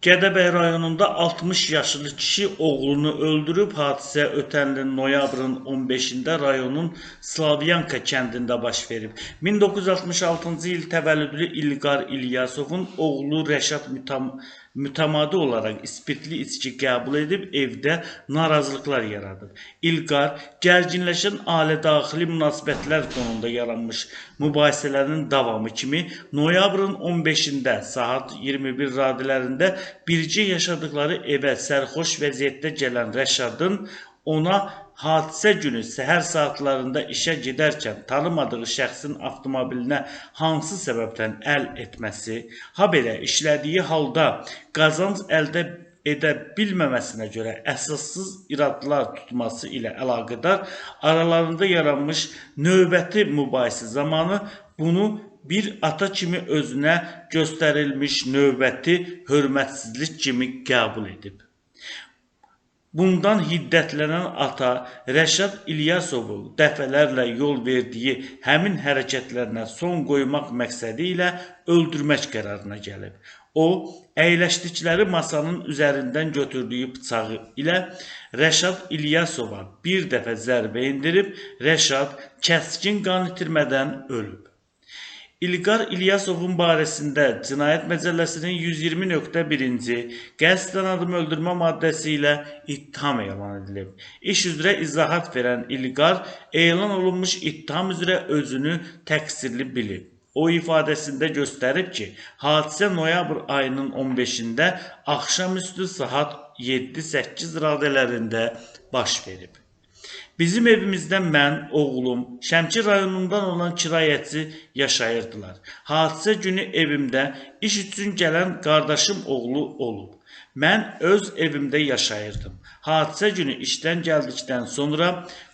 Gədəbəy rayonunda 60 yaşlı kişi oğlunu öldürüb. Hadisə ötən ilin noyabrın 15-də rayonun Slavyanka kəndində baş verib. 1966-cı il təvəllüdlü İlqar İlyasovun oğlu Rəşad mütəmadi olaraq spirtli içki qəbul edib evdə narazılıqlar yaradıb. İlqar gərginləşən ailə-daxili münasibətlər fonunda yaranmış mübahisələrin davamı kimi noyabrın 15-də saat 21 radələrində bircə yaşadıkları evə sərxoş vəziyyətdə gələn Rəşadın ona hadisə günü səhər saatlarında işə gedərkən tanımadığı şəxsin avtomobilinə hansı səbəbdən əl etməsi, habelə işlədiyi halda qazanc əldə edə bilməməsinə görə əsassız iradlar tutması ilə əlaqədar aralarında yaranmış növbəti mübahisə zamanı bunu bir ata kimi özünə göstərilmiş növbəti hörmətsizlik kimi qəbul edib. Bundan hiddətlənən ata Rəşad İlyasovu dəfələrlə yol verdiyi həmin hərəkətlərinə son qoymaq məqsədi ilə öldürmək qərarına gəlib. O, əyləşdikləri masanın üzərindən götürdüyü bıçağı ilə Rəşad İlyasova bir dəfə zərbə endirib, Rəşad kəskin qan itirmədən ölüb. İlqar İlyasovun barəsində Cinayət Məcəlləsinin 120.1-ci qəsdən adam öldürmə maddəsi ilə ittiham elan edilib. İş üzrə izahat verən İlqar elan olunmuş ittiham üzrə özünü təqsirli bilib. O ifadəsində göstərib ki, hadisə noyabr ayının 15-də axşamüstü saat 7-8 radələrində baş verib. Bizim evimizdə mən, oğlum, Şəmkir rayonundan olan kirayəçi yaşayırdılar. Hadisə günü evimdə iş üçün gələn qardaşım oğlu olub. Mən öz evimdə yaşayırdım. Hadisə günü işdən gəldikdən sonra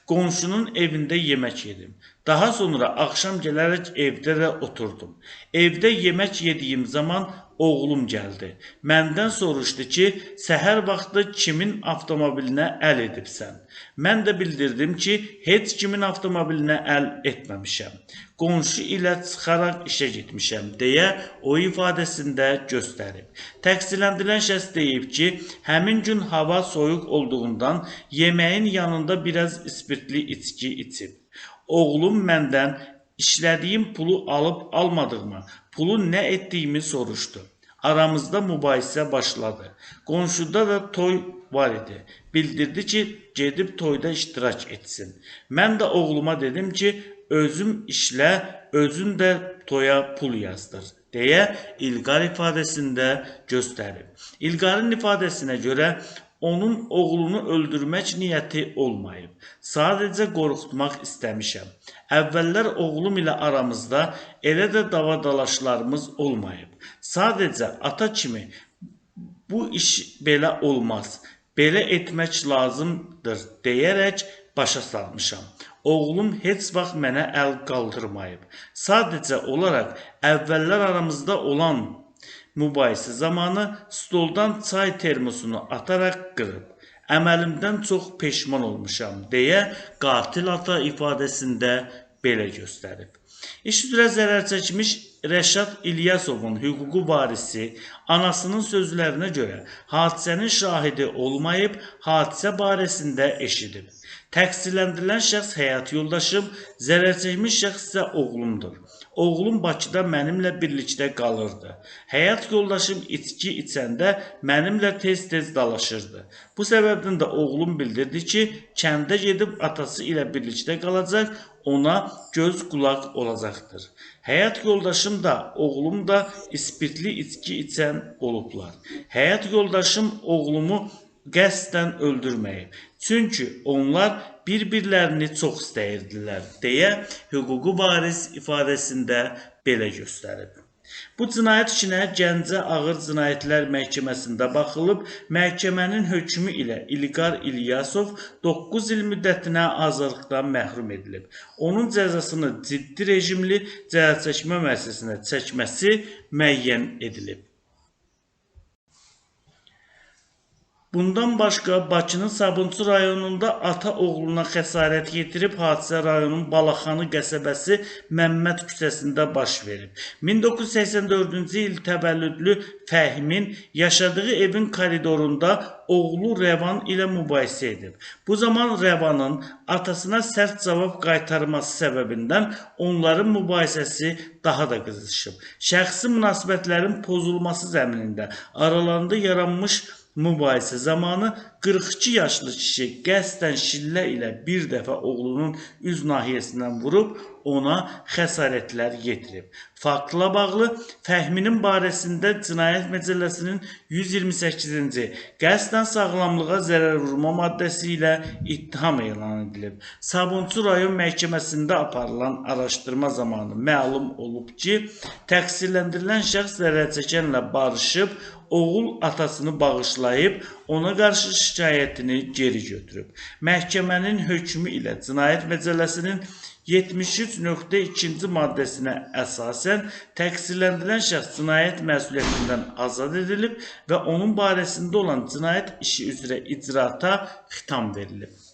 qonşunun evində yemək yedim. Daha sonra axşam gələrək evdə də oturdum. Evdə yemək yediyim zaman oğlum gəldi. Məndən soruşdu ki, səhər vaxtı kimin avtomobilinə əl edibsən? Mən də bildirdim ki, heç kimin avtomobilinə əl etməmişəm. Qonşu ilə çıxaraq işə getmişəm deyə o ifadəsində göstərib. Təqsirləndirilən şəxs deyib ki, həmin gün hava soyuq olduğundan yeməyin yanında biraz spirtli içki içib. Oğlum məndən işlədiyim pulu alıb almadığımı, pulu nə etdiyimi soruşdu. Aramızda mübahisə başladı. Qonşuda da toy var idi. Bildirdi ki, gedib toyda iştirak etsin. Mən də oğluma dedim ki, özüm işlə, özün də toya pul yazdır deyə İlqar ifadəsində göstərib. İlqarın ifadəsinə görə onun oğlunu öldürmək niyyəti olmayıb. Sadəcə qorxutmaq istəmişəm. Əvvəllər oğlum ilə aramızda elə də davadalaşlarımız olmayıb. Sadəcə ata kimi bu iş belə olmaz, belə etmək lazımdır deyərək başa salmışam. Oğlum heç vaxt mənə əl qaldırmayıb. Sadəcə olaraq əvvəllər aramızda olan mübahisə zamanı stoldan çay termosunu ataraq qırıb. Əməlimdən çox peşman olmuşam deyə qatil ata ifadəsində belə göstərib. İş üzrə zərər çəkmiş Rəşad İlyasovun hüquqi varisi anasının sözlərinə görə hadisənin şahidi olmayıb, hadisə barəsində eşidib. Təqsirləndirilən şəxs həyat yoldaşım, zərər çəkmiş şəxs isə oğlumdur. Oğlum Bakıda mənimlə birlikdə qalırdı. Həyat yoldaşım içki içəndə mənimlə tez-tez dalaşırdı. Bu səbəbdən də oğlum bildirdi ki, kəndə gedib atası ilə birlikdə qalacaq, ona göz qulaq olacaqdır. Həyat yoldaşım da, oğlum da spirtli içki içən olublar. Həyat yoldaşım oğlumu qəsdən öldürməyib. Çünki onlar bir-birlərini çox istəyirdilər deyə hüquqi varis ifadəsində belə göstərib. Bu cinayət işinə Gəncə Ağır Cinayətlər Məhkəməsində baxılıb, məhkəmənin hökmü ilə İlqar İlyasov 9 il müddətinə azadlıqdan məhrum edilib. Onun cəzasını ciddi rejimli cəzaçəkmə müəssisəsinə çəkməsi müəyyən edilib. Bundan başqa Bakının Sabunçu rayonunda ata oğluna xəsarət yetirib hadisə rayonun Balaxanı qəsəbəsi Məmməd küçəsində baş verib. 1984-cü il təvəllüdlü Fəhimin yaşadığı evin koridorunda oğlu Rəvan ilə mübahisə edib. Bu zaman Rəvanın atasına sərt cavab qaytarması səbəbindən onların mübahisəsi daha da qızışıb. Şəxsi münasibətlərin pozulması zəminində aralarında yaranmış mübahisə zamanı 42 yaşlı kişi qəsdən şillə ilə bir dəfə oğlunun üz nahiyəsindən vurub ona xəsarətlər yetirib. Faktla bağlı Fəhminin barəsində Cinayət Məcəlləsinin 128-ci qəsdən sağlamlığa zərər vurma maddəsi ilə ittiham elan edilib. Sabunçu rayon məhkəməsində aparılan araşdırma zamanı məlum olub ki, təqsirləndirilən şəxs zərərçəkənlə barışıb, oğul atasını bağışlayıb, ona qarşı şikayətini geri götürüb. Məhkəmənin hökmü ilə Cinayət Məcəlləsinin 73.2-ci maddəsinə əsasən təqsirləndirilən şəxs cinayət məsuliyyətindən azad edilib və onun barəsində olan cinayət işi üzrə icraata xitam verilib.